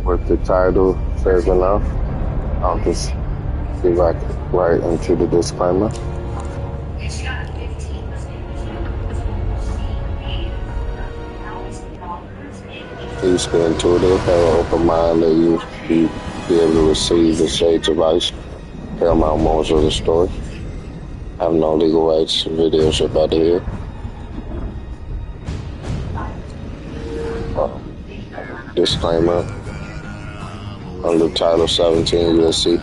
With the title says enough, I'll just get right into the disclaimer. Please be intuitive, have an open mind that you be able to receive the shades of ice, paramount moments of the story. I have no legal rights. Videos are about to hear. Disclaimer under Title 17 U.S.C.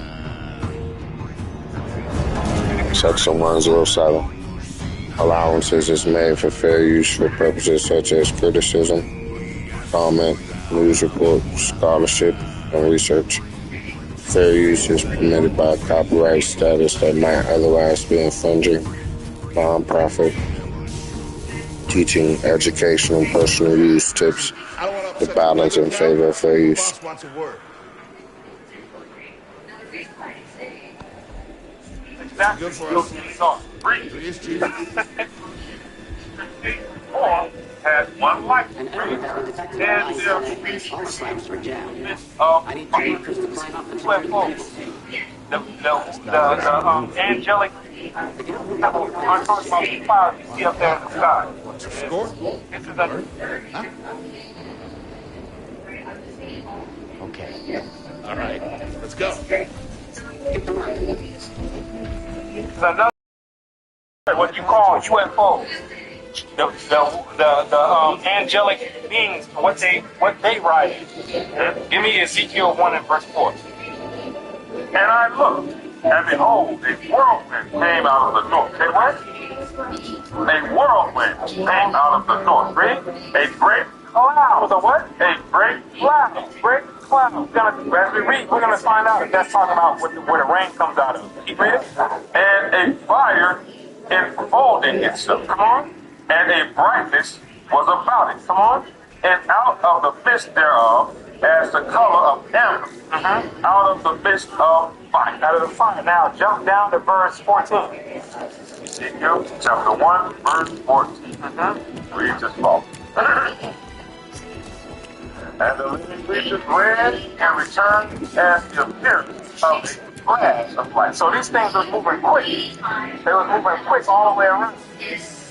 Section 107. Allowances is made for fair use for purposes such as criticism, comment, news report, scholarship, and research. Fair use is permitted by copyright status that might otherwise be infringing. Non-profit teaching, educational, personal use tips. The balance in favor of fair use. Good for us. Or has one life. An error has been detected on my side. All slabs were jammed. I need 2 workers to climb up and secure the medical tape. The angelic I'm talking about the clouds you see up there in the sky. What's your score? This is a Okay. All right. Let's go. another what you call UFO. The angelic beings, what they ride. Give me Ezekiel 1 and verse 4. And I looked, and behold, a whirlwind came out of the north. Say what? A whirlwind came out of the north. Read? A great cloud. A what? A great cloud. Great cloud. As we read, we're going to find out if that's talking about where the rain comes out of. Keep reading. And a fire enfolding itself. Come on. And a brightness was about it. Come on. And out of the midst thereof, as the color of amber. Out of the midst of fire. Out of the fire. Now jump down to verse 14. Ezekiel chapter 1, verse 14. Read this fall. And the living creatures ran and returned as the appearance of a flash of light. So these things were moving quick. They were moving quick all the way around.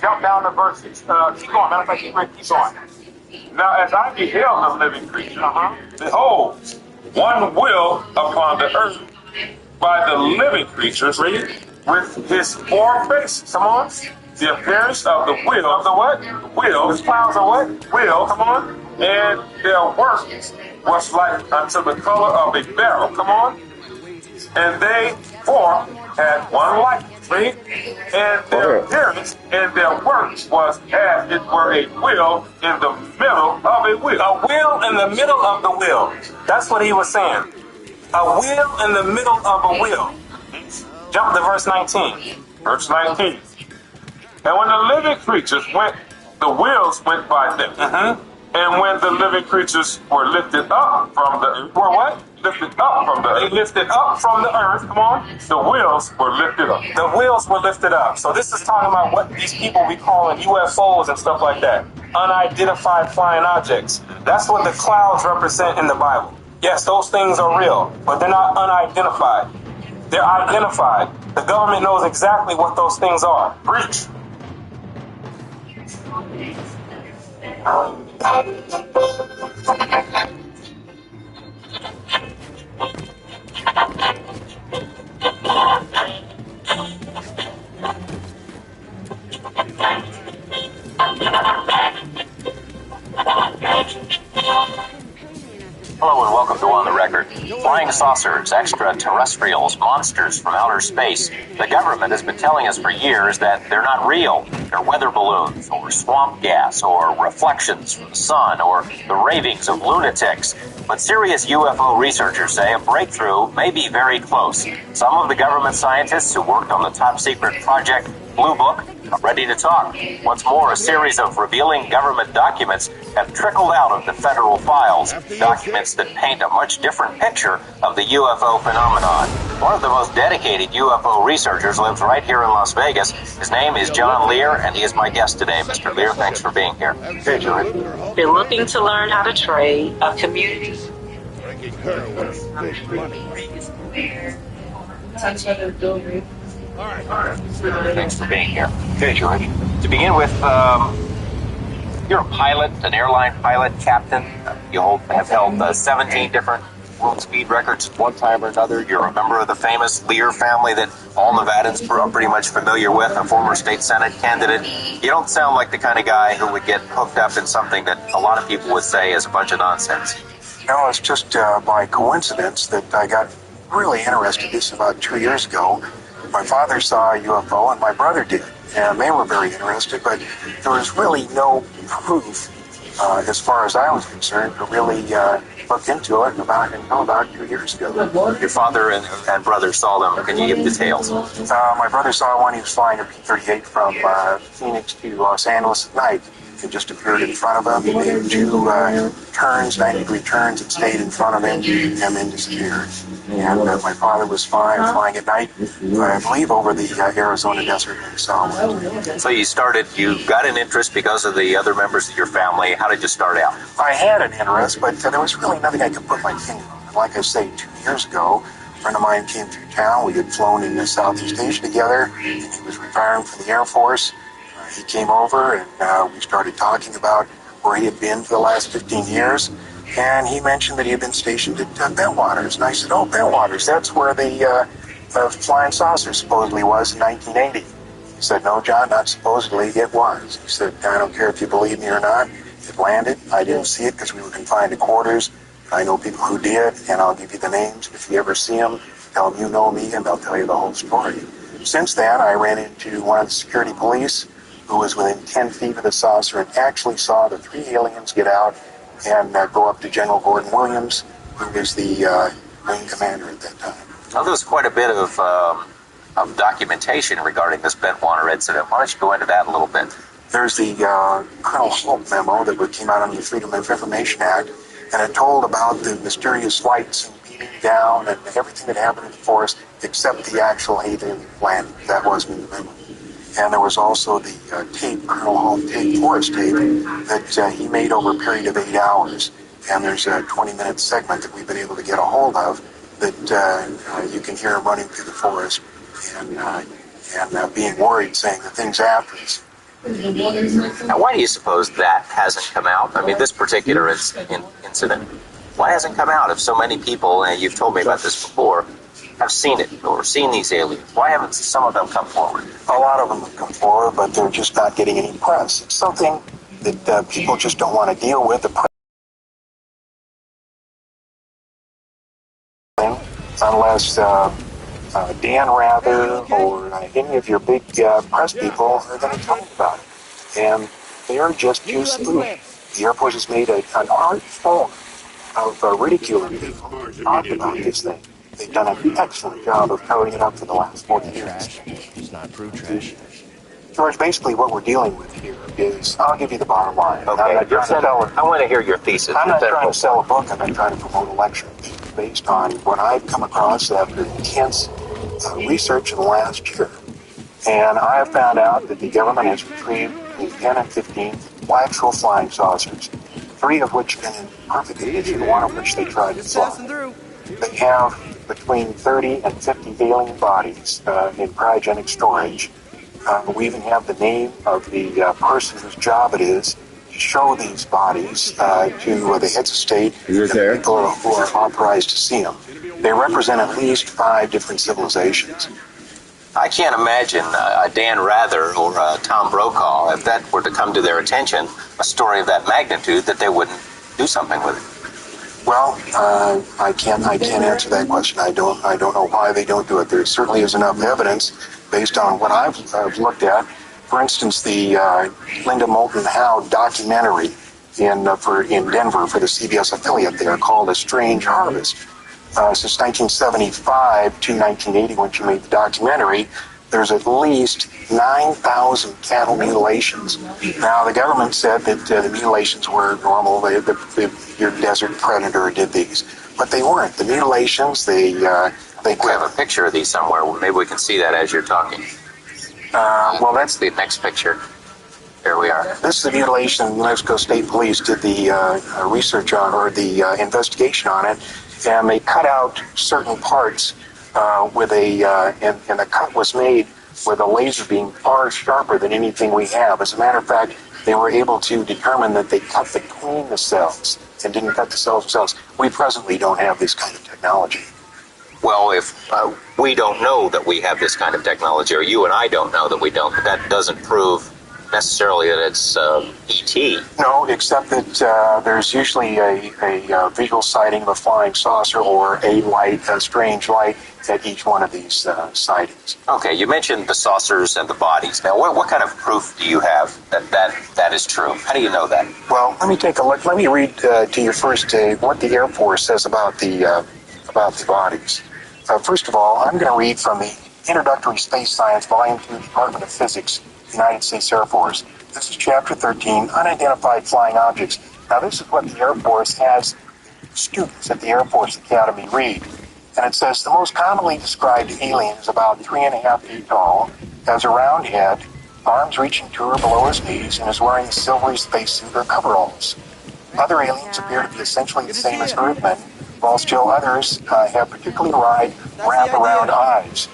Jump down to verse 6. Keep going. Matter of fact, keep going. Now, as I beheld the living creature, behold, one wheel upon the earth by the living creatures, read, with his 4 faces. Come on. The appearance of the wheel. Of the what? Wheel. The clouds of what? Wheel. Come on. And their work was like unto the color of a beryl. Come on. And they 4 had one likeness. Read. And their appearance and their works was as it were a wheel in the middle of a wheel. A wheel in the middle of the wheel. That's what he was saying. A wheel in the middle of a wheel. Jump to verse 19. Verse 19. And when the living creatures went, the wheels went by them. And when the living creatures were lifted up from the earth, were what? Lifted up from the earth. They lifted up from the earth, come on. The wheels were lifted up. The wheels were lifted up. So this is talking about what these people be calling UFOs and stuff like that. Unidentified flying objects. That's what the clouds represent in the Bible. Yes, those things are real, but they're not unidentified. They're identified. The government knows exactly what those things are. Breach. Hello and welcome to On the Record. Flying saucers, extraterrestrials, monsters from outer space. The government has been telling us for years that they're not real. They're weather balloons, or swamp gas, or reflections from the sun, or the ravings of lunatics. But serious UFO researchers say a breakthrough may be very close. Some of the government scientists who worked on the top secret project Blue Book are ready to talk. What's more, a series of revealing government documents have trickled out of the federal files, documents that paint a much different picture of the UFO phenomenon. One of the most dedicated UFO researchers lives right here in Las Vegas. His name is John Lear, and he is my guest today. Mr. Lear, thanks for being here. Hey, George. Been looking to learn how to trade a community. Thanks for being here. Hey, George. To begin with, you're a pilot, an airline pilot, captain. You have held 17 different world speed records at one time or another. You're a member of the famous Lear family that all Nevadans are pretty much familiar with, a former state senate candidate. You don't sound like the kind of guy who would get hooked up in something that a lot of people would say is a bunch of nonsense. No, it's just by coincidence that I got really interested. This about 2 years ago. My father saw a UFO and my brother did, and they were very interested, but there was really no proof, as far as I was concerned, to really look into it until about 2 years ago. Your father and brother saw them. Can you give details? My brother saw one. He was flying a P-38 from Phoenix to Los Angeles at night. It just appeared in front of him. He made two turns, 90-degree turns. It stayed in front of him and then disappeared. And my father was flying at night, I believe, over the Arizona desert, and he saw one. So you got an interest because of the other members of your family. How did you start out? I had an interest, but there was really nothing I could put my finger on. Like I say, 2 years ago, a friend of mine came through town. We had flown in Southeast Asia together, and he was retiring from the Air Force. He came over, and we started talking about where he had been for the last 15 years. And he mentioned that he had been stationed at Bentwaters. And I said, oh, Bentwaters, that's where the flying saucer supposedly was in 1980. He said, no, John, not supposedly, it was. He said, I don't care if you believe me or not. It landed. I didn't see it because we were confined to quarters. I know people who did, and I'll give you the names. If you ever see them, tell them you know me, and they'll tell you the whole story. Since then, I ran into one of the security police who was within 10 feet of the saucer and actually saw the 3 aliens get out and go up to General Gordon Williams, who was the wing commander at that time. Now, there was quite a bit of documentation regarding this Bentwater incident. Why don't you go into that a little bit? There's the Colonel Holt memo that came out under the Freedom of Information Act, and it told about the mysterious lights and beating down and everything that happened in the forest except the actual alien landing. That wasn't in the memo. And there was also the tape, Colonel Holt tape, forest tape, that he made over a period of 8 hours. And there's a 20-minute segment that we've been able to get a hold of that you can hear him running through the forest and being worried, saying the things after us. Now, why do you suppose that hasn't come out? I mean, this particular incident, why hasn't come out if so many people, and you've told me about this before, have seen it or seen these aliens? Why haven't some of them come forward? A lot of them have come forward, but they're just not getting any press. It's something that people just don't want to deal with. The press, unless Dan Rather or any of your big press people are going to tell you about it. And they are just too spooky. The Air Force has made an art form of ridiculing people who talk about this thing. They've done an excellent job of covering it up for the last 40 years. It's not true trash. George, basically what we're dealing with here is, I'll give you the bottom line. Okay, I want to hear your thesis. I'm not trying to sell a book, I'm not trying to promote a lecture. It's based on what I've come across after intense research in the last year. And I have found out that the government has retrieved between 10 and 15 actual flying saucers, 3 of which have been in perfect condition, 1 of which they tried to fly. They have between 30 and 50 alien bodies in cryogenic storage. We even have the name of the person whose job it is to show these bodies to the heads of state and the people who are authorized to see them. They represent at least 5 different civilizations. I can't imagine Dan Rather or Tom Brokaw, if that were to come to their attention, a story of that magnitude, that they wouldn't do something with it. Well, I can't answer that question. I don't know why they don't do it. There certainly is enough evidence based on what I've looked at. For instance, the Linda Moulton Howe documentary in Denver for the CBS affiliate there called A Strange Harvest. Since 1975 to 1980, when she made the documentary, there's at least 9,000 cattle mutilations. Now, the government said that the mutilations were normal. Your desert predator did these. But they weren't. The mutilations, they We have a picture of these somewhere. Maybe we can see that as you're talking. well, that's The next picture. Here we are. This is the mutilation. New Mexico State Police did the research on, or the investigation on it, and they cut out certain parts with and the cut was made with a laser beam far sharper than anything we have. As a matter of fact, they were able to determine that they cut between the cells and didn't cut the cells themselves. We presently don't have this kind of technology. Well, if we don't know that we have this kind of technology, or you and I don't know that we don't, but that doesn't prove necessarily that it's ET. No, except that there's usually a visual sighting of a flying saucer or a strange light at each one of these sightings. Okay, you mentioned the saucers and the bodies. Now, what kind of proof do you have that is true? How do you know that? Well, let me take a look. Let me read to you first what the Air Force says about the bodies. First of all, I'm going to read from the Introductory Space Science, Volume 2, Department of Physics, United States Air Force. This is Chapter 13, Unidentified Flying Objects. Now, this is what the Air Force has students at the Air Force Academy read. And it says, the most commonly described alien is about 3.5 feet tall, has a round head, arms reaching to or below his knees, and is wearing a silvery spacesuit or coveralls. Other aliens appear to be essentially the same as Earthmen, while still others have particularly wide wrap-around eyes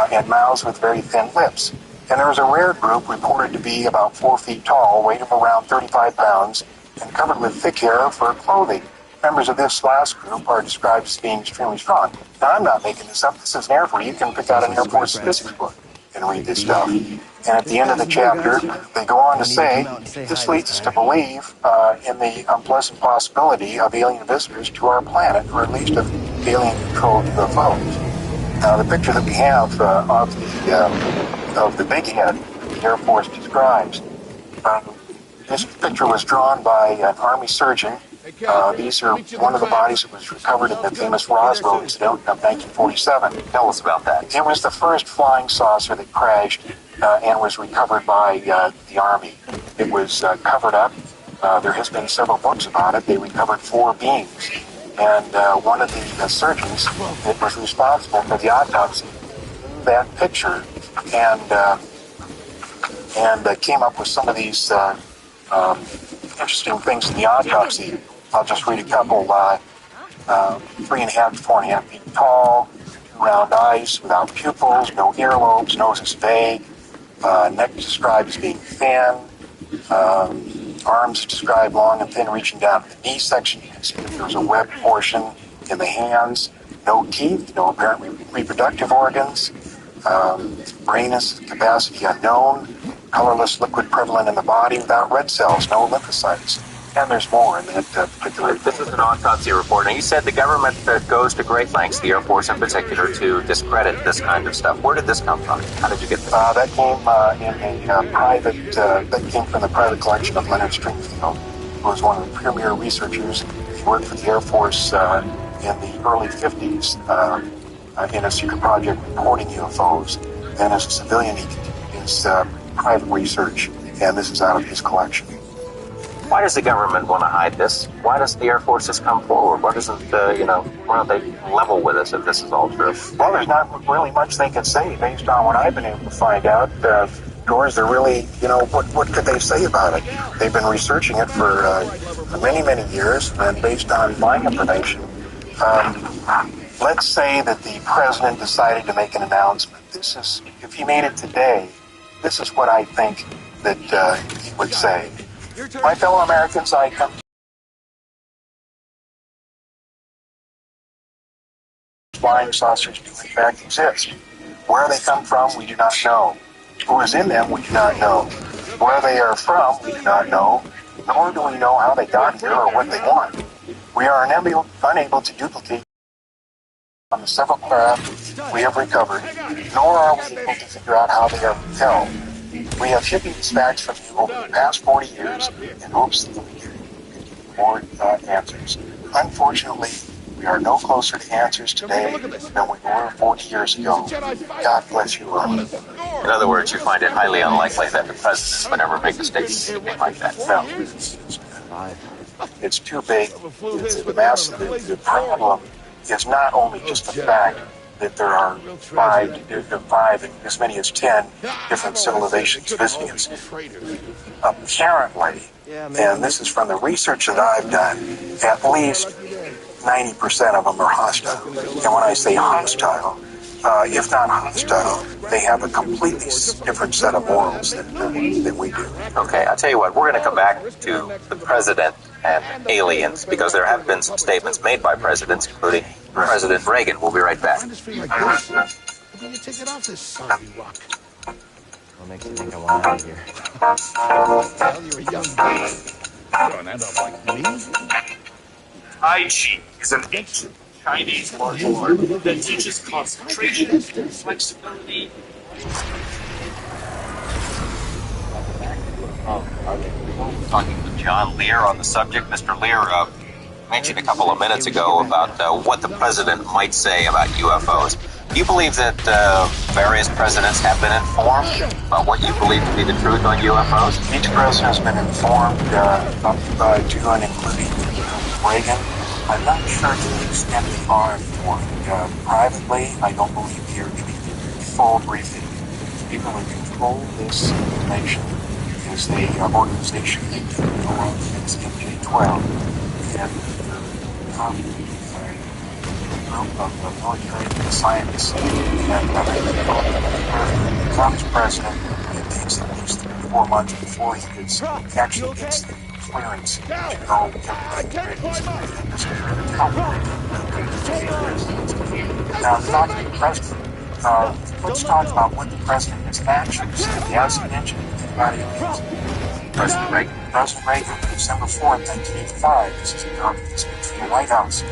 and mouths with very thin lips. And there is a rare group reported to be about 4 feet tall, weight of around 35 pounds, and covered with thick hair for clothing. Members of this last group are described as being extremely strong. Now, I'm not making this up. This is an Air Force. You can pick out an Air Force physics book and read this stuff. And at the end of the chapter, they go on to say, this leads us to believe in the unpleasant possibility of alien visitors to our planet, or at least of alien-controlled UFOs. Now, the picture that we have of the big head the Air Force describes, this picture was drawn by an Army surgeon. These are one of the bodies that was recovered in the famous Roswell incident of 1947. Tell us about that. It was the first flying saucer that crashed and was recovered by the Army. It was covered up. There has been several books about it. They recovered 4 beings. And one of the surgeons that was responsible for the autopsy knew that picture and came up with some of these interesting things in the autopsy. I'll just read a couple. 3.5 to 4.5 feet tall, 2 round eyes without pupils, no earlobes, nose is vague, neck described as being thin, arms described long and thin, reaching down to the knee section. You can see that there's a webbed portion in the hands, no teeth, no apparent reproductive organs, brain capacity unknown, colorless liquid prevalent in the body without red cells, no lymphocytes. And there's more in that particular. This is an autopsy report. And you said the government goes to great lengths, the Air Force in particular, to discredit this kind of stuff. Where did this come from? How did you get this? That came in a private. That came from the private collection of Leonard Stringfield, who was one of the premier researchers. He worked for the Air Force in the early 50s in a secret project reporting UFOs. And as a civilian, he continued his private research, and this is out of his collection. Why does the government want to hide this? Why does the Air Force just come forward? Why doesn't, why don't they level with us if this is all true? Well, there's not really much they can say based on what I've been able to find out. George, they're really, what could they say about it? They've been researching it for many, many years, and based on my information, let's say that the president decided to make an announcement. If he made it today, this is what I think that he would say. My fellow Americans, I come to flying saucers do in fact exist. Where they come from, we do not know. Who is in them, we do not know. Where they are from, we do not know. Nor do we know how they got here or what they want. We are unable to duplicate on the several craft we have recovered, nor are we able to figure out how they are propelled. We have hidden these facts from you over the past 40 years in hopes that we can get more answers. Unfortunately, We are no closer to answers today than we were 40 years ago. God bless you all. In other words, you find it highly unlikely that the president would ever make a statement like that. No, it's too big. It's the massive. The problem is not only just the fact that there are five, and as many as 10 different civilizations visiting us. Apparently, and this is from the research that I've done, at least 90% of them are hostile. And when I say hostile, if not hostile, they have a completely different set of morals than we do. Okay, I'll tell you what, we're going to come back to the president and aliens because there have been some statements made by presidents, including President Reagan. We'll be right back. What makes you think I want out of here? Well, you're a young guy. You're gonna end up like me? Tai Chi is an ancient Chinese martial art that teaches concentration, flexibility. Talking with John Lear on the subject. Mr. Lear mentioned a couple of minutes ago about what the president might say about UFOs. Do you believe that various presidents have been informed about what you believe to be the truth on UFOs? Each president has been informed up to and including Reagan. I'm not sure to the extent they are informed. Privately, I don't believe they are giving full briefing. People who control this information is the organization that go on against MJ-12 and the group of military scientists and other people. Trump's president, it takes at least 3 or 4 months before he actually gets the clearance to go Now, talking to the president, let's talk about what the president has actually said. He hasn't mentioned anything about it. President Reagan, December 4th, 1985, this is from the White House,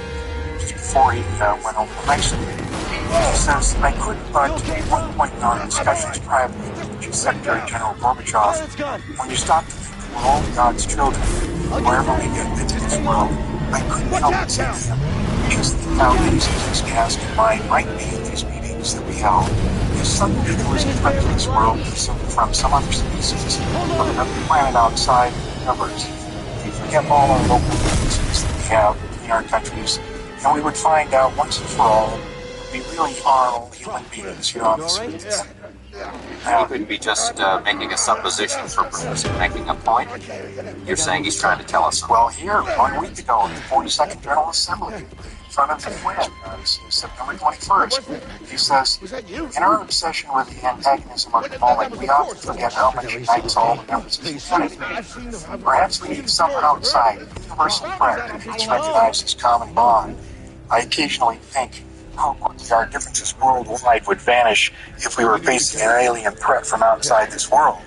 just before he went over to Mexico. He says, I couldn't but at one point in our discussions privately with Secretary General Gorbachev, when you stop to think that we're all God's children, wherever we get into this world, I couldn't help but say to him, just think how easy this task of mine might be in these meetings that we held, if suddenly there was a threat to this world from some other species or another planet outside the universe. We forget all our local differences that we have between our countries, and we would find out once and for all that we really are all human beings here on this earth. He could be just making a supposition for purpose of making a point. You're saying he's trying to tell us something. Well, here, 1 week ago, at the 42nd General Assembly, in front of the UN, September 21st, he says, in our obsession with the antagonism of the moment, we often forget how much unites all the members of society. Perhaps we need someone outside, a universal threat that each recognizes this common bond. I occasionally think how quickly our differences worldwide would vanish if we were facing an alien threat from outside this world.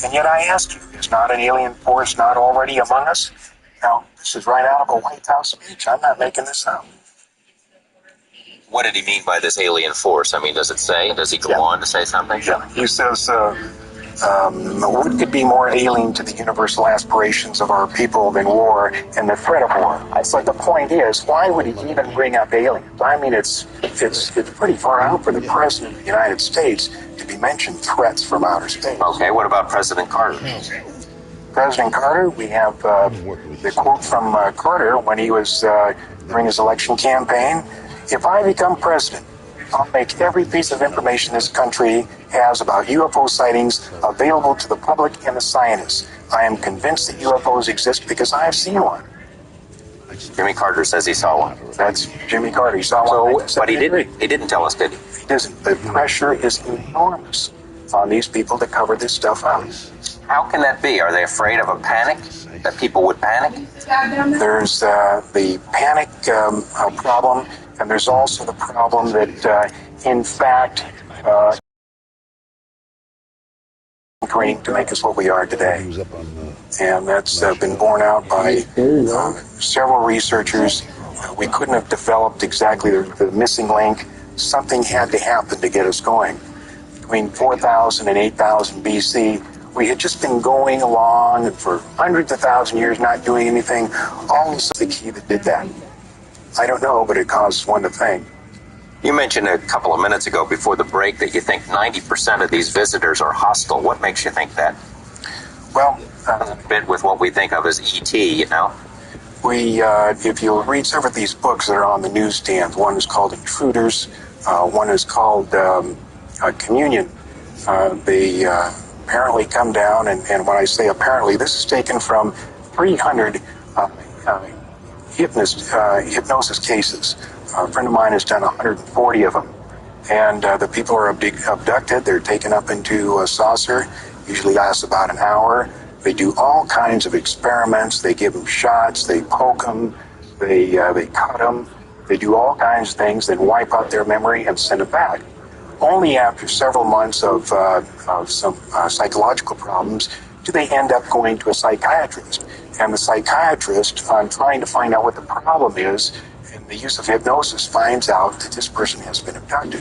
And yet I ask you, is not an alien force not already among us? Now, this is right out of a White House speech. I'm not making this up. What did he mean by this alien force? I mean, does it say? Does he go on to say something? Yeah, he says, what could be more alien to the universal aspirations of our people than war and the threat of war? I said the point is, why would he even bring up aliens? I mean, it's pretty far out for the President of the United States to be mentioned threats from outer space. Okay, what about President Carter? President Carter, we have the quote from Carter when he was during his election campaign. If I become president, I'll make every piece of information this country has about UFO sightings available to the public and the scientists. I am convinced that UFOs exist because I have seen one. Jimmy Carter says he saw one. That's Jimmy Carter. He saw one. But he didn't tell us, did he? He doesn't. The pressure is enormous on these people to cover this stuff out. How can that be? Are they afraid of a panic? That people would panic? There's the panic problem, and there's also the problem that, in fact, training to make us what we are today. And that's been borne out by several researchers. We couldn't have developed exactly the missing link. Something had to happen to get us going. Between 4,000 and 8,000 BC, we had just been going along for hundreds of thousands of years, not doing anything. All this is the key that did that. I don't know, but it causes one to think. You mentioned a couple of minutes ago before the break that you think 90% of these visitors are hostile. What makes you think that? Well, A bit with what we think of as ET, you know? if you read some of these books that are on the newsstand, one is called Intruders, one is called Communion. They apparently come down, and when I say apparently, this is taken from 300 hypnosis cases. A friend of mine has done 140 of them. And the people are abducted. They're taken up into a saucer. Usually lasts about an hour. They do all kinds of experiments. They give them shots. They poke them. They cut them. They do all kinds of things, then wipe out their memory and send it back. Only after several months of some psychological problems do they end up going to a psychiatrist. And the psychiatrist, on trying to find out what the problem is, in the use of hypnosis, finds out that this person has been abducted.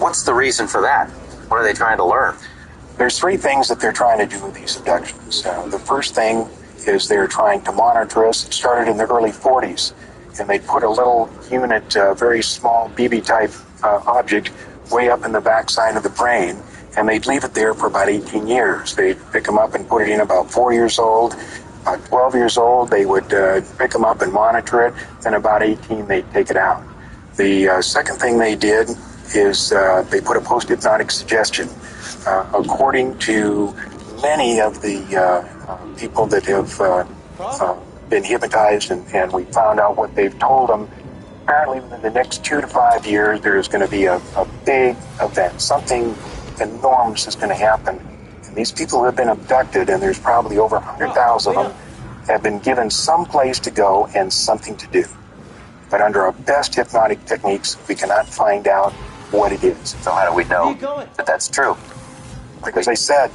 What's the reason for that? What are they trying to learn? There's three things that they're trying to do with these abductions. The first thing is they're trying to monitor us. It started in the early 40s, and they put a little unit, very small BB-type object, way up in the backside of the brain, and they'd leave it there for about 18 years. They'd pick them up and put it in about 4 years old. About 12 years old, they would pick them up and monitor it. Then about 18, they'd take it out. The second thing they did is they put a post-hypnotic suggestion. According to many of the people that have been hypnotized, and we found out what they've told them, apparently within the next 2 to 5 years, there's going to be a big event. Something enormous is going to happen. And these people have been abducted, and there's probably over 100,000 of them, have been given some place to go and something to do. But under our best hypnotic techniques, we cannot find out what it is. So how do we know that that's true? Because I said,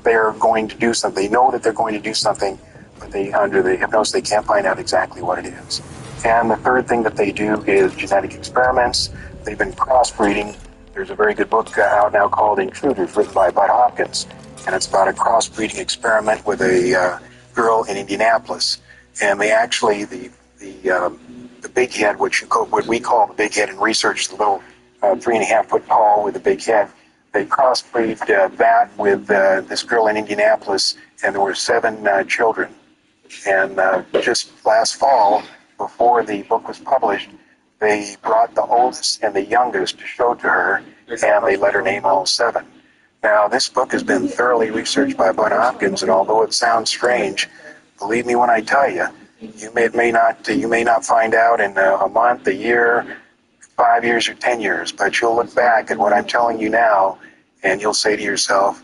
they're going to do something. They know that they're going to do something, but under the hypnosis, they can't find out exactly what it is. And the third thing that they do is genetic experiments. They've been crossbreeding. There's a very good book out now called Intruders, written by Bud Hopkins, and it's about a crossbreeding experiment with a girl in Indianapolis. And they actually, the big head, what we call the big head in research, the little 3.5 foot tall with the big head, they crossbreed that with this girl in Indianapolis, and there were 7 children. And just last fall, before the book was published, they brought the oldest and the youngest to show to her, and they let her name all 7. Now, this book has been thoroughly researched by Bud Hopkins, and although it sounds strange, believe me when I tell you, you may not find out in a month, a year, 5 years, or 10 years, but you'll look back at what I'm telling you now, and you'll say to yourself,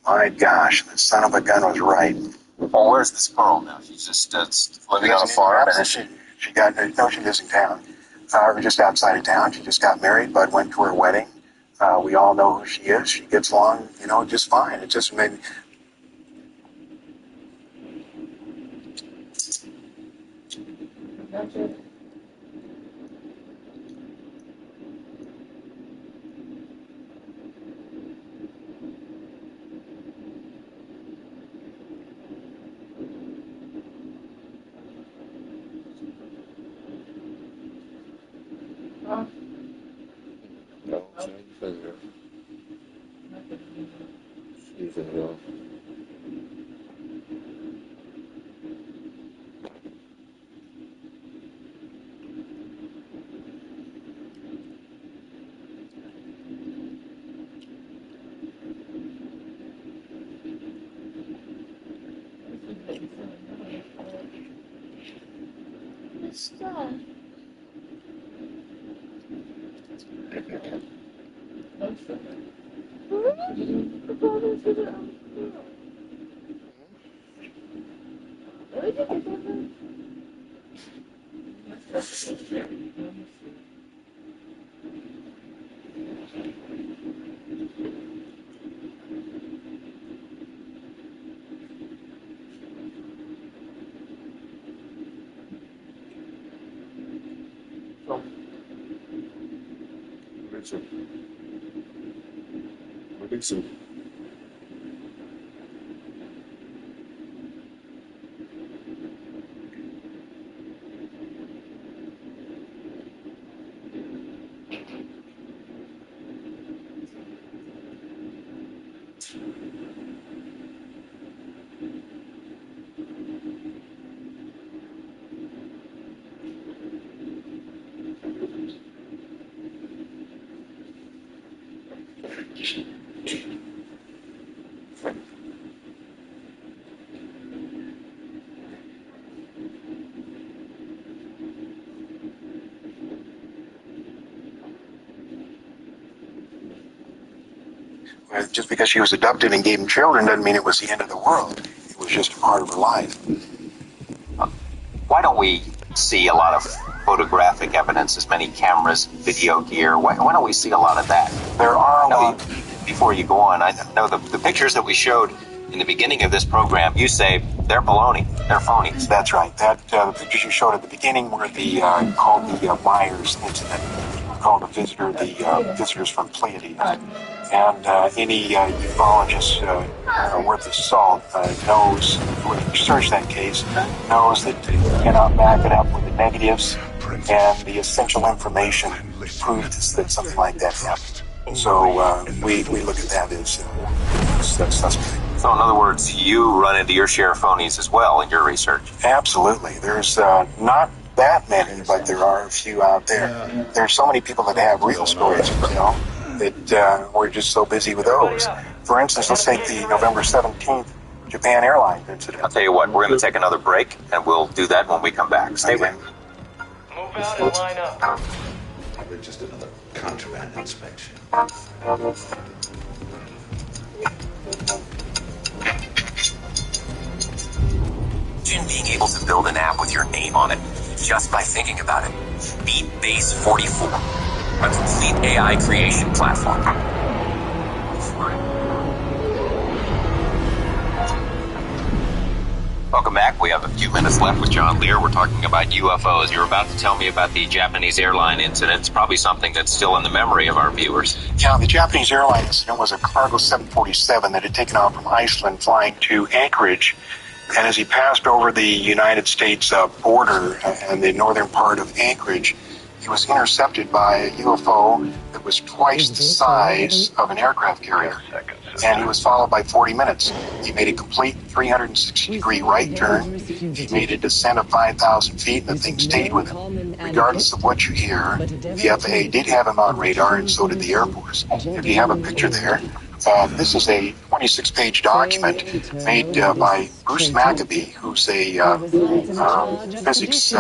my gosh, the son of a gun was right. Well, where's this girl now? She's just living on a farm? She lives in town. Or just outside of town. She just got married. Bud went to her wedding. We all know who she is. She gets along, just fine. It just made... No, she's in love. Richard. Just because she was adopted and gave him children doesn't mean it was the end of the world. It was just a part of her life. Why don't we see a lot of photographic evidence, as many cameras, video gear? Why don't we see a lot of that? There are a lot. Before you go on, I know the pictures that we showed in the beginning of this program, you say they're baloney, they're phonies. That's right. The pictures you showed at the beginning were called the Myers incident. Called the visitors from Pleiades. And any ufologist worth his salt knows, when you search that case, knows that you cannot back it up with the negatives and the essential information proves that something like that happened. So we look at that as suspect. So in other words, you run into your share of phonies as well in your research? Absolutely. There's not that many, but there are a few out there. There's so many people that have real stories to tell that we're just so busy with those. For instance, let's take the November 17th Japan Airlines incident. I'll tell you what, we're going to take another break, and we'll do that when we come back. Stay with me. Move out and line up. Just another contraband inspection. Imagine being able to build an app with your name on it just by thinking about it. Beat Base 44, a complete AI creation platform. Welcome back. We have a few minutes left with John Lear. We're talking about UFOs. You're about to tell me about the Japanese airline incident. It's probably something that's still in the memory of our viewers. Yeah, the Japanese airline incident was a cargo 747 that had taken off from Iceland flying to Anchorage. And as he passed over the United States border and the northern part of Anchorage, he was intercepted by a UFO that was twice the size of an aircraft carrier. And he was followed by 40 minutes. He made a complete 360-degree right turn. He made a descent of 5,000 feet, and the thing stayed with him. Regardless of what you hear, the FAA did have him on radar, and so did the Air Force. If you have a picture there, this is a 26-page document made by Bruce Maccabee, who's a physics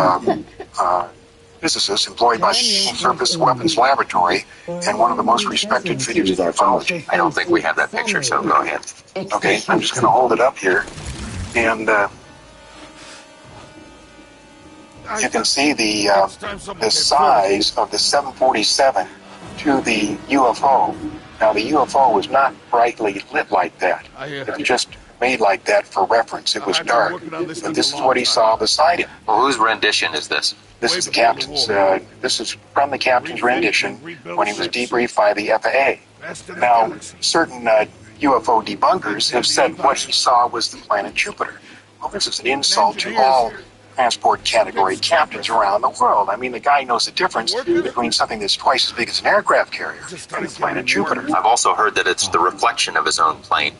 physicist employed by the Surface Weapons Laboratory and one of the most respected figures in ufology. I don't think we have that picture, so go ahead. Okay, I'm just going to hold it up here, and you can see the size of the 747 to the UFO. Now, the UFO was not brightly lit like that. It was just made like that for reference. It was dark. But this is what he saw beside him. Well, whose rendition is this? This is the captain's. This is from the captain's rendition when he was debriefed by the FAA. Now, certain UFO debunkers have said what he saw was the planet Jupiter. Well, this is an insult to all transport category captains around the world. I mean, the guy knows the difference between something that's twice as big as an aircraft carrier and the planet Jupiter. I've also heard that it's the reflection of his own plane.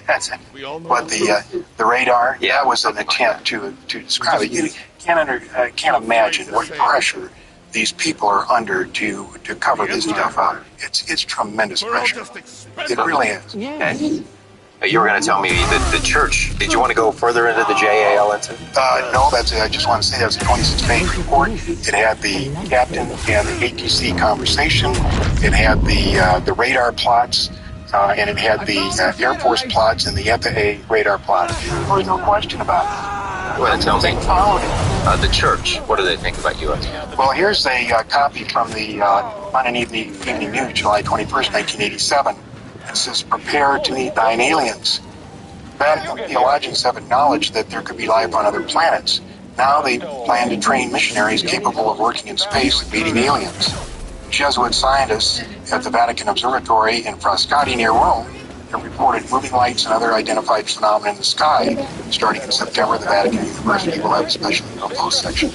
That's it. But the radar, that was an attempt to describe it. You can't imagine what pressure these people are under to cover this stuff up. It's tremendous pressure. It really is. Okay. You were going to tell me that the church, did you want to go further into the JAL incident? No, that's it. I just want to say that was a 26-page report. It had the captain and the ATC conversation. It had the radar plots. And it had the Air Force plots and the FAA radar plots. There was no question about it. Well, tell me. They followed it. The church, what do they think about UFOs? Well, here's a copy from the London Evening News, July 21st, 1987. It says, "Prepare to meet thine aliens." Vatican theologians have acknowledged that there could be life on other planets. Now they plan to train missionaries capable of working in space and meeting aliens. Jesuit scientists at the Vatican Observatory in Frascati near Rome have reported moving lights and other identified phenomena in the sky. Starting in September, the Vatican University will have a special UFO section.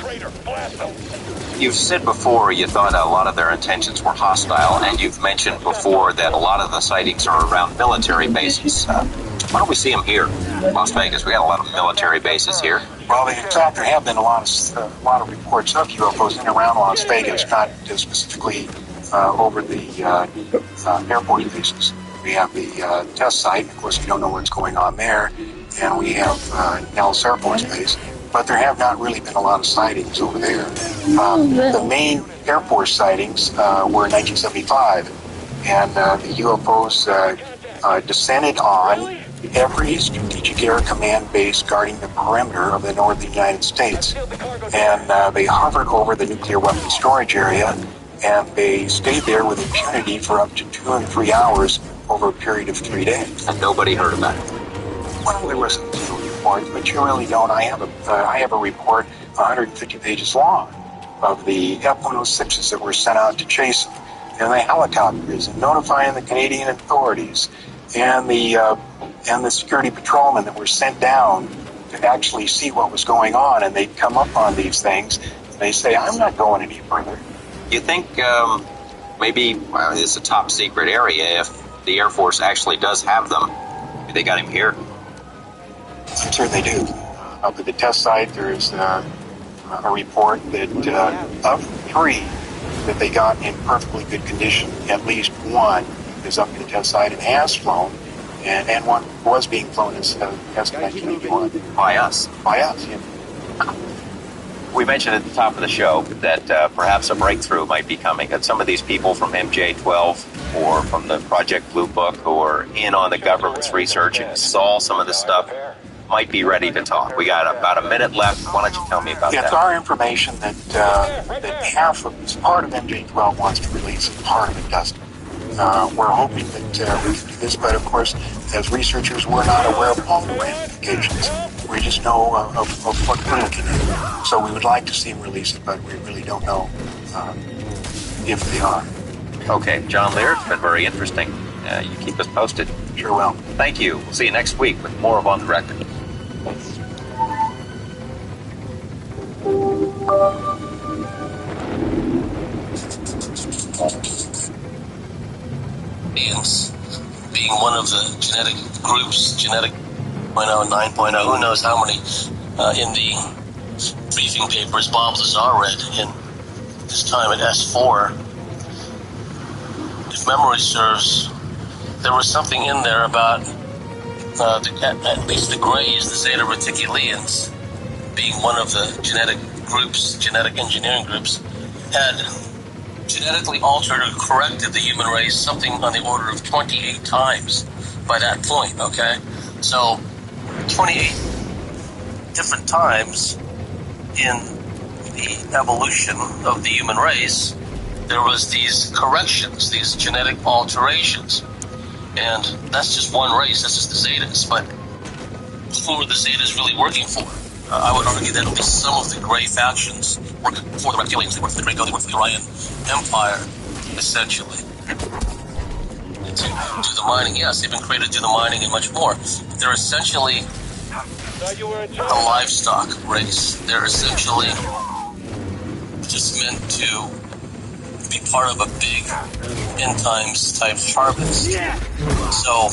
You've said before you thought a lot of their intentions were hostile, and you've mentioned before that a lot of the sightings are around military bases. Why don't we see them here? Las Vegas, we got a lot of military bases here. Well, in fact, there have been a lot of reports of UFOs in and around Las Vegas, not specifically over the airport bases. We have the test site. Of course, we don't know what's going on there. And we have Nellis Air Force Base. But there have not really been a lot of sightings over there. The main Air Force sightings were in 1975. And the UFOs descended on every strategic air command base guarding the perimeter of the northern United States. And they hovered over the nuclear weapons storage area, and they stayed there with impunity for up to 2 and 3 hours over a period of 3 days. And nobody heard about it. Well, there was a few reports, but you really don't. I have a report 150 pages long of the F-106s that were sent out to chase them, and the helicopters, and notifying the Canadian authorities, and the security patrolmen that were sent down to actually see what was going on, and they'd come up on these things, and they say, I'm not going any further. You think maybe it's a top secret area if the Air Force actually does have them? Maybe they got him here. I'm sure they do. Up at the test site, there's a report that of 3 that they got in perfectly good condition, at least 1 is up at the test site and has flown, and 1 was being flown as 1981. By us. By us, yeah. We mentioned at the top of the show that perhaps a breakthrough might be coming, that some of these people from MJ12 or from the Project Blue Book who are in on the government's research and saw some of this stuff might be ready to talk. We got about a minute left. Why don't you tell me about that? It's our information that half of this, part of MJ12 wants to release and part of it doesn't. We're hoping that we can do this, but of course, as researchers, we're not aware of all the ramifications. We just know of what we can do. So we would like to see them release it, but we really don't know if they are. Okay, John Lear, it's been very interesting. You keep us posted. Sure will. Thank you. We'll see you next week with more of On the Record. Being one of the genetic groups, genetic 9.0, 9.0, who knows how many, in the briefing papers Bob Lazar read in his time at S4. If memory serves, there was something in there about at least the Greys, the Zeta Reticulians, being one of the genetic groups, genetic engineering groups, had genetically altered or corrected the human race something on the order of 28 times by that point, okay? So 28 different times in the evolution of the human race, there was these corrections, these genetic alterations. And that's just one race, that's just the Zetas. But who are the Zetas really working for? I would argue that at least some of the Grey factions work for the Reptilians, they work for the Draco, they work for the Orion Empire, essentially. And to do the mining, yes, they've been created to do the mining and much more. But they're essentially a livestock race. They're essentially just meant to be part of a big end times type harvest. So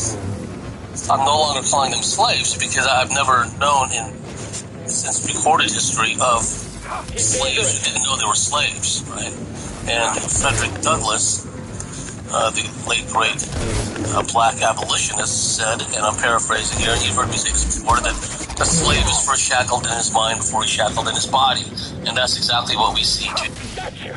I'm no longer calling them slaves because I've never known since recorded history of slaves who didn't know they were slaves, right? And Frederick Douglass, the late great black abolitionist, said, and I'm paraphrasing here, and you've heard me say this before, that a slave is first shackled in his mind before he's shackled in his body, and that's exactly what we see today.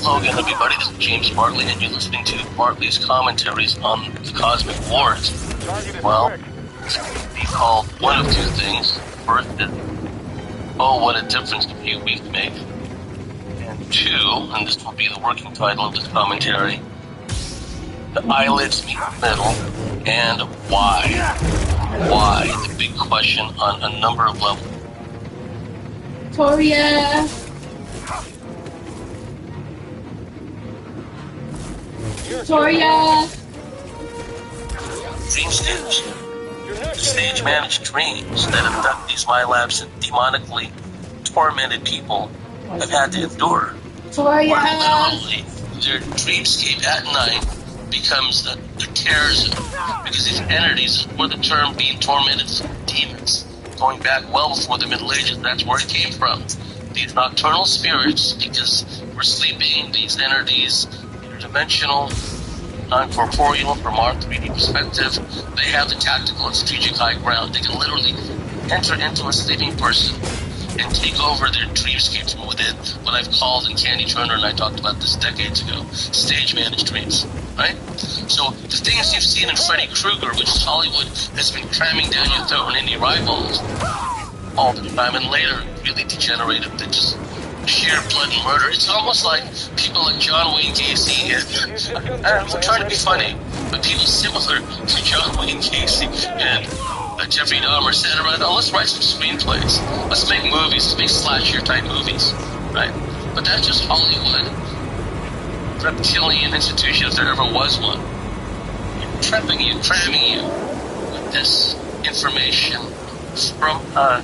Hello again, everybody. This is James Bartley, and you're listening to Bartley's commentaries on the Cosmic Wars. Well, it could be called one of two things. First is, oh, what a difference a few weeks make. And two, and this will be the working title of this commentary, the eyelids meet the middle, and why. Why? The big question on a number of levels. Victoria. Victoria. Dream stage. The stage managed dreams that abductees, MyLabs, and demonically tormented people have had to endure. Victoria. Where literally their dreamscape at night becomes a terror zone because these entities, where the term being tormented as demons, going back well before the Middle Ages, that's where it came from. These nocturnal spirits, because we're sleeping, these entities, interdimensional, non-corporeal from our 3D perspective, they have the tactical and strategic high ground. They can literally enter into a sleeping person and take over their dreamscapes from within. What I've called, and Candy Turner and I talked about this decades ago, stage managed dreams, right? So the things you've seen in Freddy Krueger, which Hollywood has been cramming down your throat and any eyeballs all the time, and later really degenerated to just sheer blood and murder. It's almost like people like John Wayne Gacy, I'm trying to be funny, but people similar to John Wayne Gacy and Jeffrey Dahmer sat around, let's write some screenplays, let's make movies, let's make slasher type movies, right? But that's just Hollywood reptilian institution, if there ever was one, trapping you, cramming you with this information from a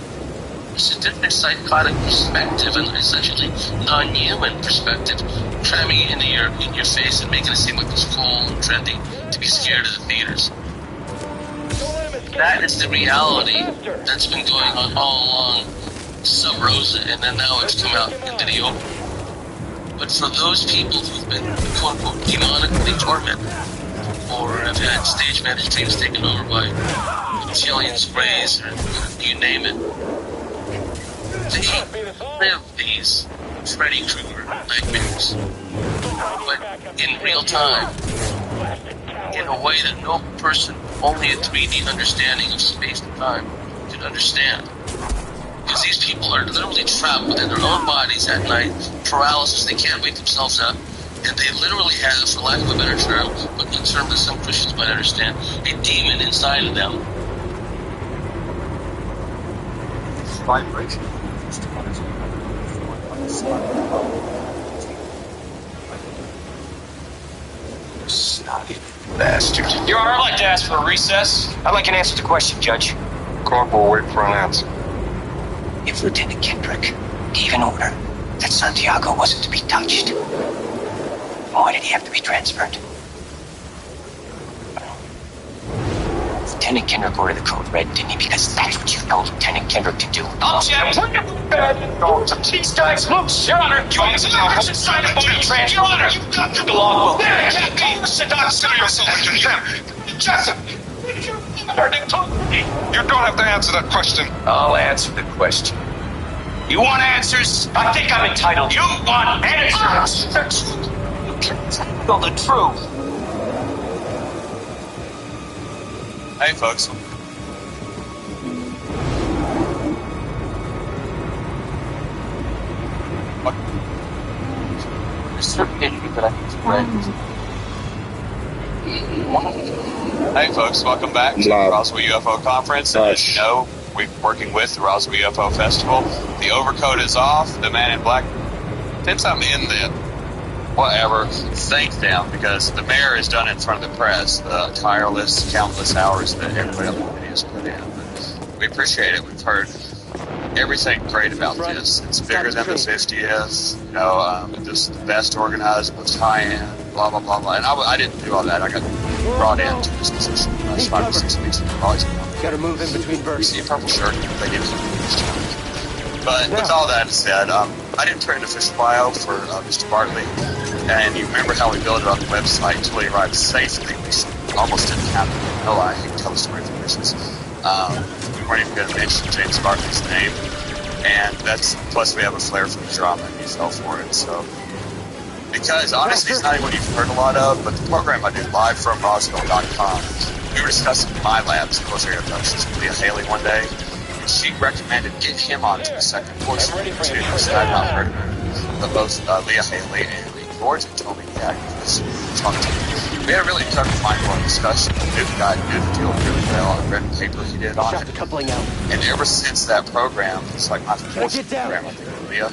sadistic, psychotic perspective, and essentially non-human perspective, cramming it in your face and making it seem like it's cool and trendy to be scared of the theaters. That is the reality that's been going on all along sub rosa, and then now it's come out into the open. But for those people who've been quote-unquote demonically tormented, or have had stage managed dreams taken over by reptilian sprays, or you name it, they live these Freddy Krueger nightmares, but in real time, in a way that no person, only a 3D understanding of space and time, can understand. Because these people are literally trapped within their own bodies at night, paralysis, they can't wake themselves up, and they literally have, for lack of a better term, but the term that some Christians might understand, a demon inside of them. Vibration. Snotty bastard. Your Honor, I'd like to ask for a recess. I'd like an answer to the question, Judge. Corporal, wait for an answer. If Lieutenant Kendrick gave an order that Santiago wasn't to be touched, why did he have to be transferred? Lieutenant Kendrick ordered the code red, didn't he? Because that's what you told Lieutenant Kendrick to do. Object! These guys, look, Your Honor, you want to sign a body transfer? Your Honor, you've got the logbook. There, can't be. Sit down, consider yourself a condemned. Jessup! You don't have to answer that question. I'll answer the question. You want answers? I think I'm entitled. You want answers? You can't tell the truth. Hey, folks. There's certain issues that I need to raise. Hey, folks. Welcome back to the Roswell UFO Conference. And as you know, we're working with the Roswell UFO Festival. The overcoat is off. The man in black. Since I'm in the whatever thing down, because the mayor has done it in front of the press, the tireless, countless hours that everybody on the committee has put in. But we appreciate it. We've heard everything great about this. It's bigger than the 50th, you know, just the best organized, most high-end, blah, blah, blah, blah. And I didn't do all that. I got brought into this position 5 or 6 weeks ago. Got to move in between verses. You see a purple shirt, they give you. But with all that said, I didn't turn an official bio for Mr. Bartley. And you remember how we built it on the website until he arrived safely, which almost didn't happen. No, I hate to tell the story for missions. We weren't even going to mention James Bartley's name. And that's, plus we have a flair for the drama, and he fell for it. So, because honestly, it's not even what you've heard a lot of, but the program I do live from Roswell.com, we were discussing my lab's military abductions with Leah Haley one day. She recommended get him onto the second portion too, because I've not heard of it. But both Leah Haley and Lee Gordon told me, yeah, talk to me. We had a really productive mind-blowing discussion. The new guy knew the deal really well. I read the paper he did on it. And ever since that program, it's like my fourth program, I think, with Leah,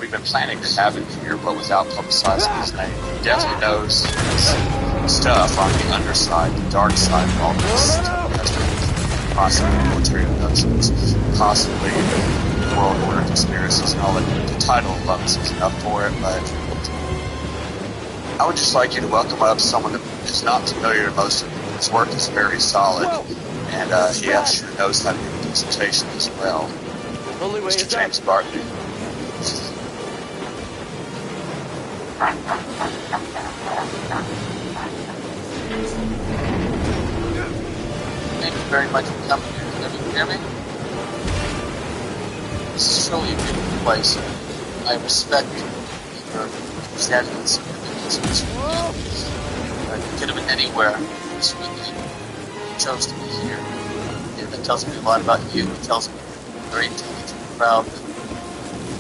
we've been planning to have him here, but without publicizing his name. He definitely knows his stuff on the underside, the dark side of all this stuff. Possibly military abductions, possibly world order conspiracies, and all that. The title of us is enough for it, but I would just like you to welcome up someone that is not familiar to most of you. His work is very solid, and he actually knows how to give a presentation as well. Mr. James Bartley. Thank you very much for coming here. Can you hear me? this is truly a beautiful place. I respect your understanding of significance of this weekend. You could have been anywhere this weekend. You chose to be here. And that tells me a lot about you. It tells me you're a very intelligent crowd that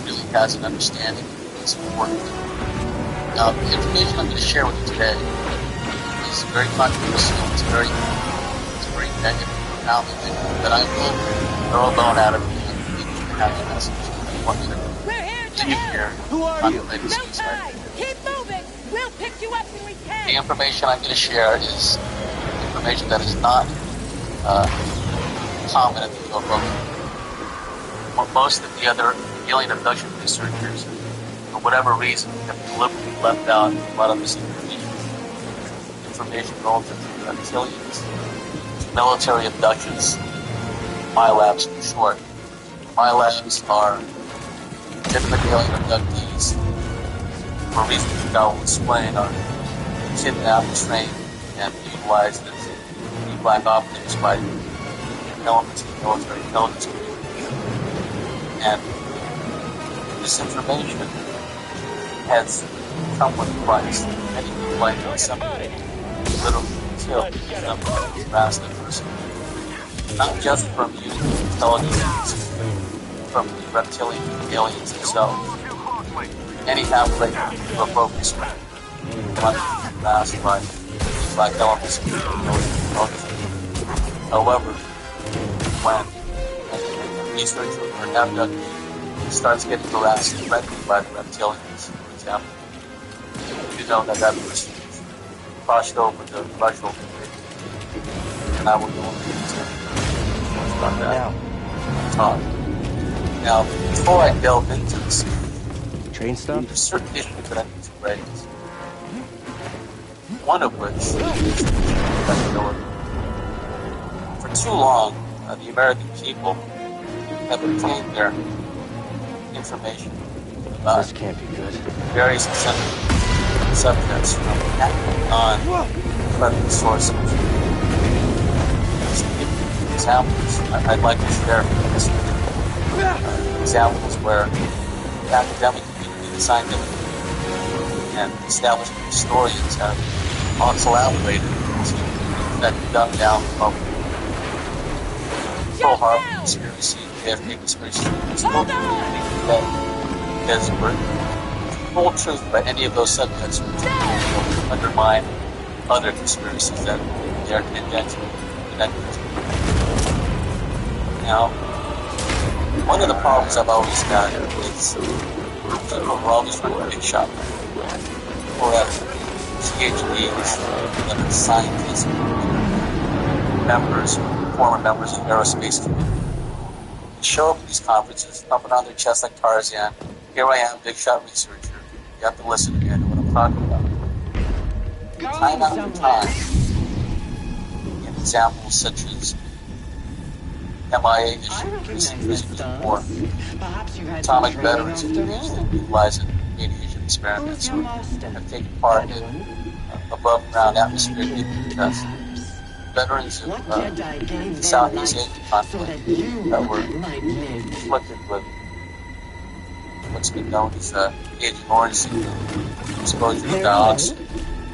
really has an understanding of what's important. Now, the information I'm going to share with you today is very controversial. It's very negative, profoundly negative, but I will throw a bone at it and have a message. I want you to leave here. Who are you? No time. Keep moving. We'll pick you up when we can. The information I'm going to share is information that is not common in the UFO community. Most of the other alien abduction researchers, for whatever reason, have deliberately left out a lot of this information relative to reptilians, military abductions, MILABs for short. MILABs are legitimate alien abductees, for reasons that I will explain, are kidnapped, trained, and utilized as black operatives by elements of the military intelligence community. And this information has come with a price. Many people like some literally killed, some harassed the person. Not just from using intelligence, from the reptilian aliens themselves. Any half-breed UFO conspiracy harassed by black elements of the military intelligence. However, when a researcher or an abductee starts getting harassed and threatened by the reptilians, for example, you know that that person is crossed over the threshold. And I will go into detail about that. Talk. Now, before I delve into this, train stuff? There's certain issues that I need to raise. One of which is credibility. For too long, the American people have obtained their information about this can't be good. Various subjects from non-credible sources. To give examples, I'd like to share examples where the academic community, the scientific community, and establishment historians have all collaborated to dumb down the public. Pearl Harbor conspiracy, JFK conspiracy, still today, because we're full truth about any of those subjects which will undermine other conspiracies that they are connected to. Now, one of the problems I've always had is people are always running big shot. People that PhDs, that are scientists, members, former members of the aerospace community. They show up at these conferences, pumping on their chest like Tarzan. Here I am, big shot researcher. You have to listen to me, I know what I'm talking about. Time after time, in examples such as MIA issues, missing prisoners of war, atomic veterans used in utilizing radiation experiments, or have taken part in above ground atmospheric nuclear tests. Veterans of the Southeast Asian conflict that were afflicted with what's been known as Agent Orange syndrome, exposure to dioxin,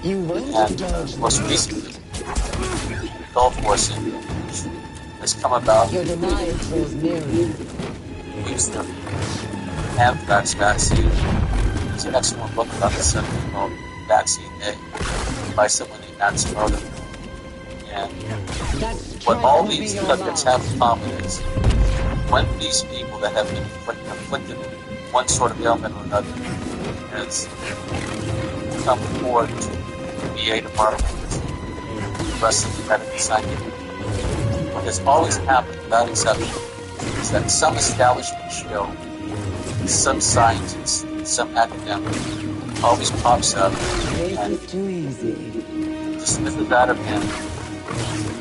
and most recently, Gulf War syndrome, which has come about use the anthrax vaccine. There's an excellent book about the subject called Vaccine A by someone named Matsumoto. And what all these subjects have in common is when these people that have been afflicted with one sort of ailment or another has come forward to the aid of Marvel and the rest of the medical scientific. What has always happened, without exception, is that some establishment show, some scientist, some academic always pops up and dismisses out of him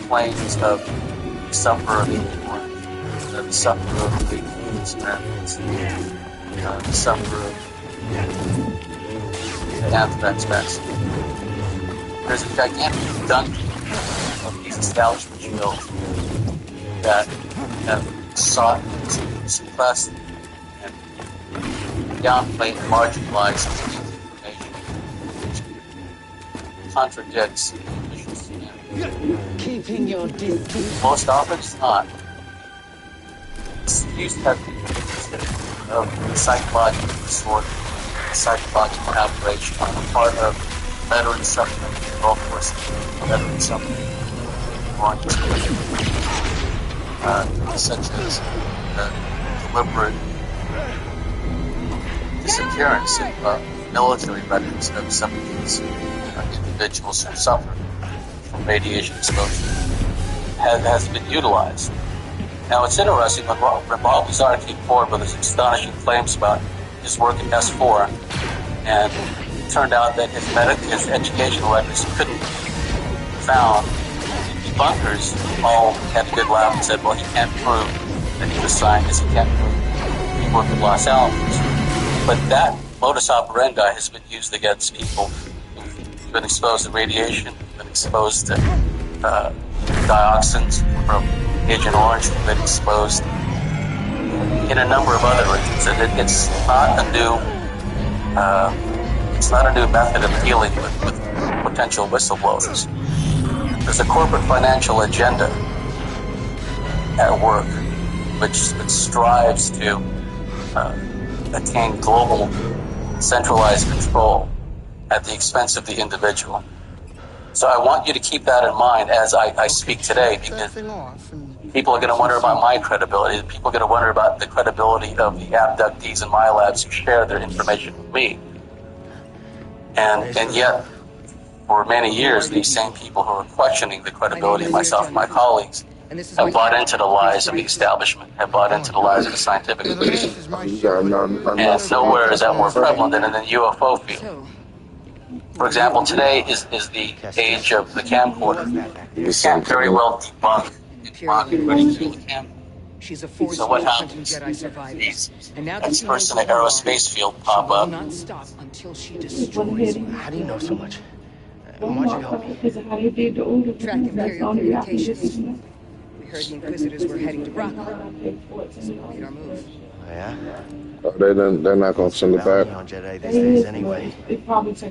claims of the sufferer of Agent Orange, the sufferer of the nuclear experiments, the sufferer of the anthrax vaccine. There's a gigantic dungeon of these establishment shows that have sought to suppress and downplay and marginalize information, which contradicts official standards. Keeping your distance. Most often it's not. It's used to have considered of psychological disorder, psychological aberration on the part of veterans suffering from Gulf War, veterans suffering such as deliberate disappearance of military veterans of some of these individuals who suffer from radiation exposure has been utilized. Now it's interesting when Bob Lazar came forward with his astonishing claims about his work in S4, and it turned out that his educational records couldn't be found. Debunkers all had a good laugh and said, well, he can't prove that he was a scientist, he can't prove he worked at Los Alamos. But that modus operandi has been used against people who've been exposed to radiation, been exposed to dioxins from Agent Orange, who've been exposed in a number of other reasons. And it's not a new method of dealing with potential whistleblowers. There's a corporate financial agenda at work which strives to attain global centralized control at the expense of the individual. So I want you to keep that in mind as I speak today, because people are going to wonder about my credibility. People are going to wonder about the credibility of the abductees in my labs who share their information with me. And yet, for many years, these same people who are questioning the credibility of myself and my colleagues have bought into the lies of the establishment, have bought into the lies of the scientific community. And nowhere is that more prevalent than in the UFO field. For example, today is the age of the camcorder. You can't very well debunk and ridicule the camcorder. So what happens? These experts in the aerospace field pop up. How do you know so much? Why'd you help me? Because of how they did the older Track Imperial communications. We heard the Inquisitors were heading to Brocco. So we made our move. Oh, yeah? They're not going to send it back. On Jedi these days anyway.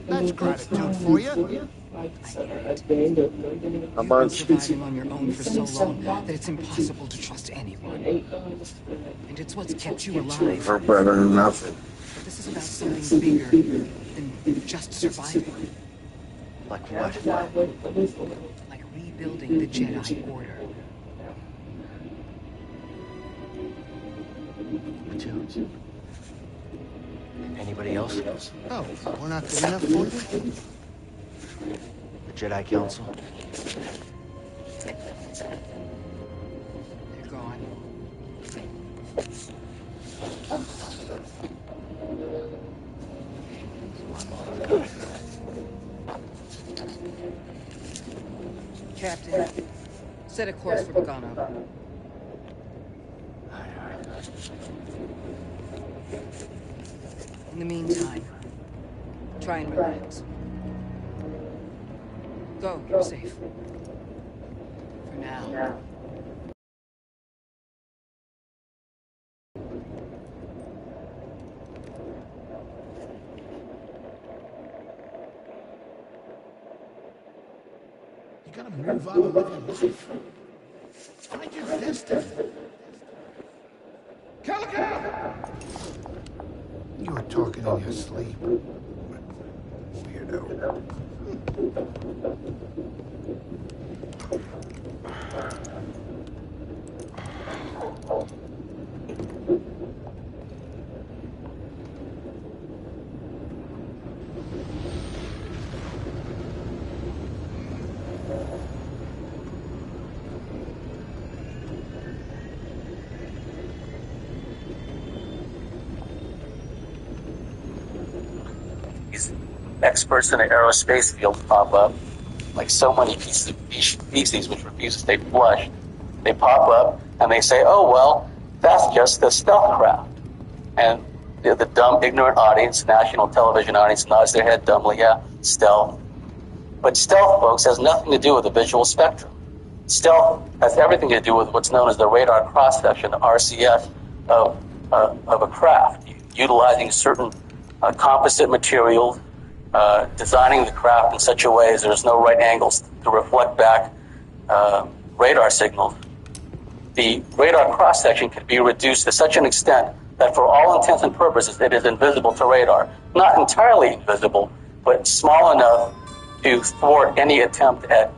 That's gratitude for you. How much? Surviving on your own for so long that it's impossible to trust anyone. And it's what's kept you alive. We're better than nothing. This is about something bigger than just surviving. Like what? Like rebuilding the Jedi Order. Anybody else? Oh, we're not good enough for you? The Jedi Council? They're gone. Captain, set a course for Bogano. In the meantime, try and relax. Go, you're safe. For now. You gotta move on and live your life. Find your destiny. Calico! You were talking in your sleep. Weirdo. These experts in the aerospace field pop up, like so many species which refuse to stay flush. They pop up and they say, oh, well, that's just the stealth craft. And the dumb, ignorant audience, national television audience, nods their head dumbly, yeah, stealth. But stealth, folks, has nothing to do with the visual spectrum. Stealth has everything to do with what's known as the radar cross-section, RCS, of of a craft, utilizing certain composite materials, designing the craft in such a way as there's no right angles to reflect back radar signals. The radar cross-section could be reduced to such an extent that for all intents and purposes it is invisible to radar. Not entirely invisible, but small enough to thwart any attempt at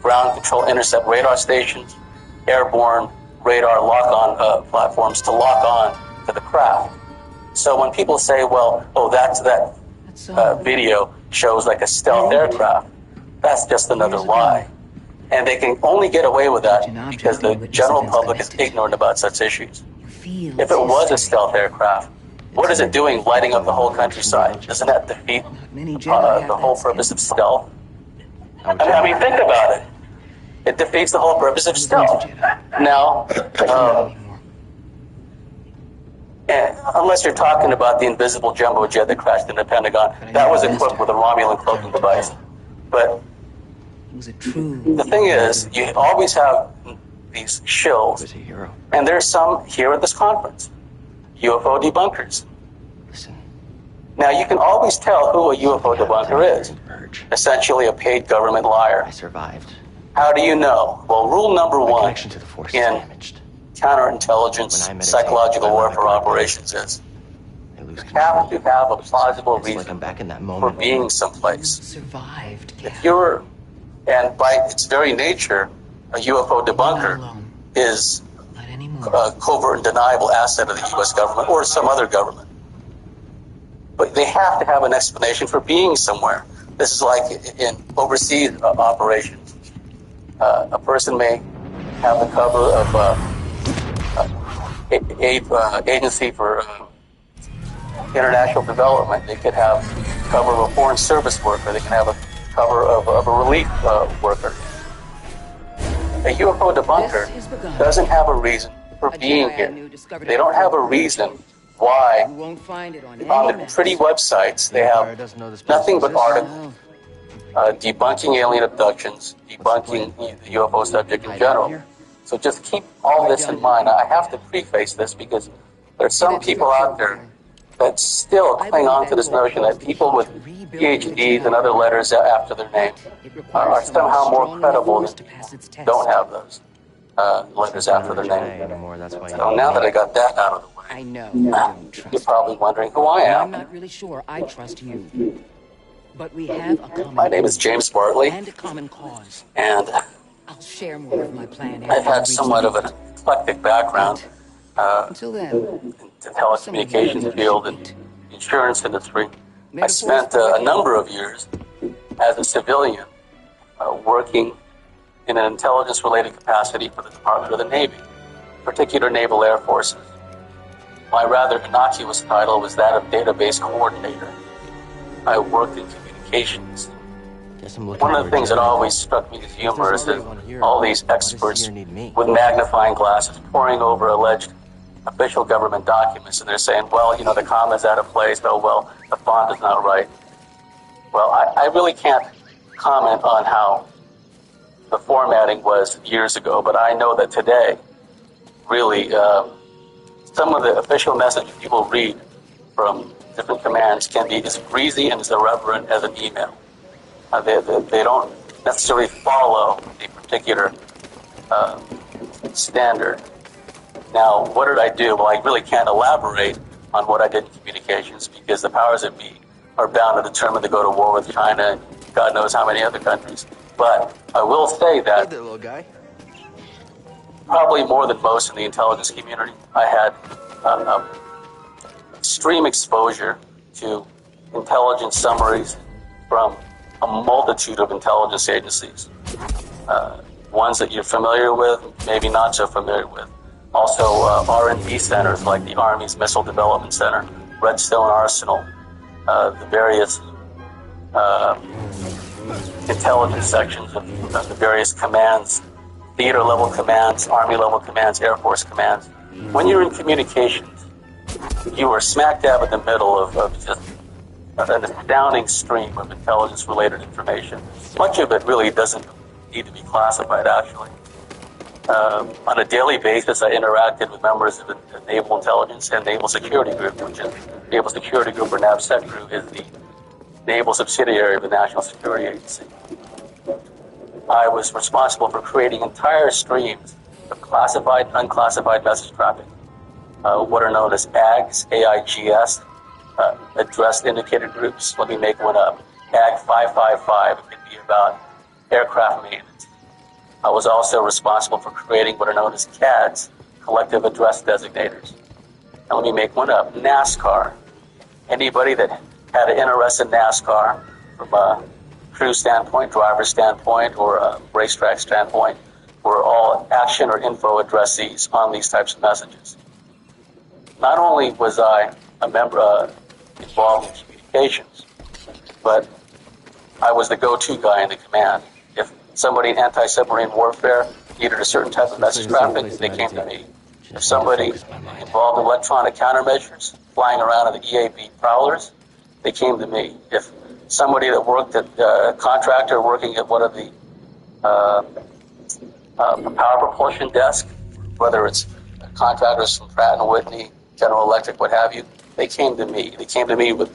ground control intercept radar stations, airborne radar lock-on platforms to lock on to the craft. So when people say, well, oh, that video shows like a stealth aircraft, that's just another lie. And they can only get away with that because the general public is ignorant about such issues. If it was a stealth aircraft, what is it doing lighting up the whole countryside? Doesn't that defeat the whole purpose of stealth? I mean, think about it. It defeats the whole purpose of stealth. Now, unless you're talking about the invisible jumbo jet that crashed in the Pentagon, that was equipped with a Romulan cloaking device. But the thing is, you always have these shills, and there's some here at this conference, UFO debunkers. Now, you can always tell who a UFO debunker is. Essentially a paid government liar. I survived. How do you know? Well, rule number one in counterintelligence psychological warfare operations is you have to have a plausible reason for being someplace. If you're, and by its very nature, a UFO debunker is a covert and deniable asset of the U.S. government or some other government. But they have to have an explanation for being somewhere. This is like in overseas operations. A person may have the cover of Agency for International Development. They could have cover of a foreign service worker. They can have a cover of a relief worker. A UFO debunker doesn't have a reason for being here. They don't have a reason why on the pretty websites they have nothing but articles debunking alien abductions, debunking the UFO subject in general. So just keep all this in mind. I have to preface this because there's some people out there that still cling on to this notion that people with PhDs and other letters after their name are somehow more credible than people who don't have those letters after their name. So now that I got that out of the way, I know you're probably wondering who I am. I'm not really sure I trust you. But we have a common My name is James Bartley, and a common cause. and I'll share more of my plan. I've had somewhat of an eclectic background Until then, in the telecommunications field and insurance industry. I spent a number of years as a civilian working in an intelligence-related capacity for the Department of the Navy, particular naval air forces. My rather innocuous title was that of database coordinator. I worked in communications. One of the things that always struck me as humorous is all these experts with magnifying glasses poring over alleged official government documents, and they're saying, well, you know, the comma's out of place, oh, well, the font is not right. Well, I really can't comment on how the formatting was years ago, but I know that today, really, some of the official messages people read from different commands can be as breezy and as irreverent as an email. They don't necessarily follow a particular standard. Now, what did I do? Well, I really can't elaborate on what I did in communications because the powers that be are bound and determined to go to war with China and God knows how many other countries. But I will say that little guy. Probably more than most in the intelligence community, I had extreme exposure to intelligence summaries from a multitude of intelligence agencies. Ones that you're familiar with, maybe not so familiar with. Also, R&D centers like the Army's Missile Development Center, Redstone Arsenal, the various intelligence sections of the various commands, theater-level commands, Army-level commands, Air Force commands. When you're in communications, you are smack dab in the middle of just an astounding stream of intelligence-related information. Much of it really doesn't need to be classified, actually. On a daily basis, I interacted with members of the Naval Intelligence and Naval Security Group, which is Naval Security Group, or NAVSEC Group, is the naval subsidiary of the National Security Agency. I was responsible for creating entire streams of classified and unclassified message traffic, what are known as AGS, AIGS, addressed indicated groups. Let me make one up. AG 555, it could be about aircraft maintenance. I was also responsible for creating what are known as CADs, collective address designators. And let me make one up. NASCAR. Anybody that had an interest in NASCAR from a crew standpoint, driver standpoint, or a racetrack standpoint, were all action or info addressees on these types of messages. Not only was I a member involved in communications, but I was the go-to guy in the command. If somebody in anti-submarine warfare needed a certain type of message traffic, they came to me. If somebody involved in electronic countermeasures, flying around in the EAB prowlers, they came to me. If somebody that worked at a contractor working at one of the power propulsion desk, whether it's contractors from Pratt & Whitney, General Electric, what have you, they came to me. They came to me with